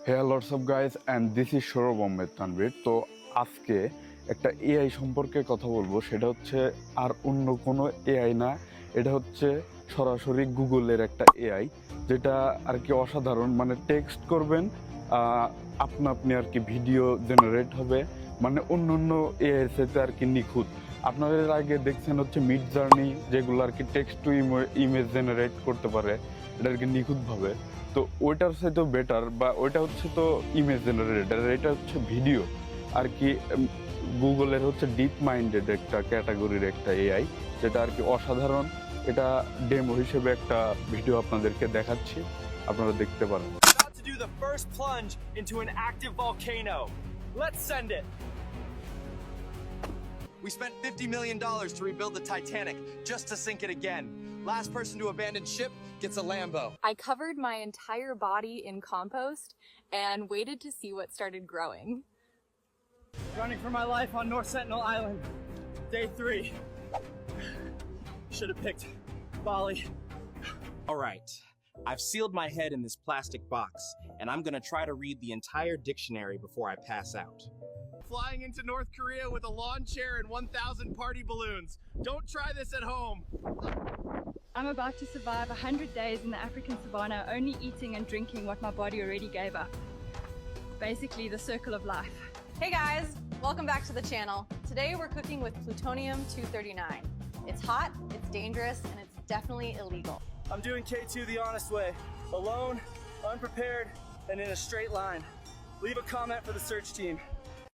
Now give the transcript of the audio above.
Hey, lots of guys, and this is Shorob Ahmed Tanvir. তো আজকে একটা AI সম্পর্কে কথা বলবো, সেটা হচ্ছে আর অন্য কোনো এআই না, এটা হচ্ছে সরাসরি গুগলের একটা এআই, যেটা আর কি অসাধারণ। মানে টেক্সট করবেন, আপনি আর কি ভিডিও জেনারেট হবে, মানে অন্য অন্য এআই এর সাথে আর কি নিখুঁত। আপনাদের আগে দেখছেন হচ্ছে মিড জার্নি, যেগুলো আর কি টেক্সট টু ইমেজ জেনারেট করতে পারে, এটা আর কি নিখুঁতভাবে। তো ওইটার সাথেও বেটার, বা ওইটা হচ্ছে তো ইমেজ জেনারেটর, এটা হচ্ছে ভিডিও আর কি। গুগলের হচ্ছে ডিপ মাইন্ডেড একটা ক্যাটাগরির একটা এআই, যেটা আর কি অসাধারণ। এটা ডেমো হিসেবে একটা ভিডিও আপনাদেরকে দেখাচ্ছি, আপনারা দেখতে পারেন। About to do the first plunge into an active volcano. Let's send it. We spent $50 million to rebuild the Titanic just to sink it again. Last person to abandon ship gets a Lambo. I covered my entire body in compost and waited to see what started growing. Running for my life on North Sentinel Island. Day 3. Should have picked Bali. All right. I've sealed my head in this plastic box, and I'm gonna try to read the entire dictionary before I pass out. Flying into North Korea with a lawn chair and 1,000 party balloons. Don't try this at home. I'm about to survive 100 days in the African savanna, only eating and drinking what my body already gave up. Basically, the circle of life. Hey guys, welcome back to the channel. Today we're cooking with plutonium-239. It's hot, it's dangerous, and it's definitely illegal. I'm doing K2 the honest way. Alone, unprepared, and in a straight line. Leave a comment for the search team.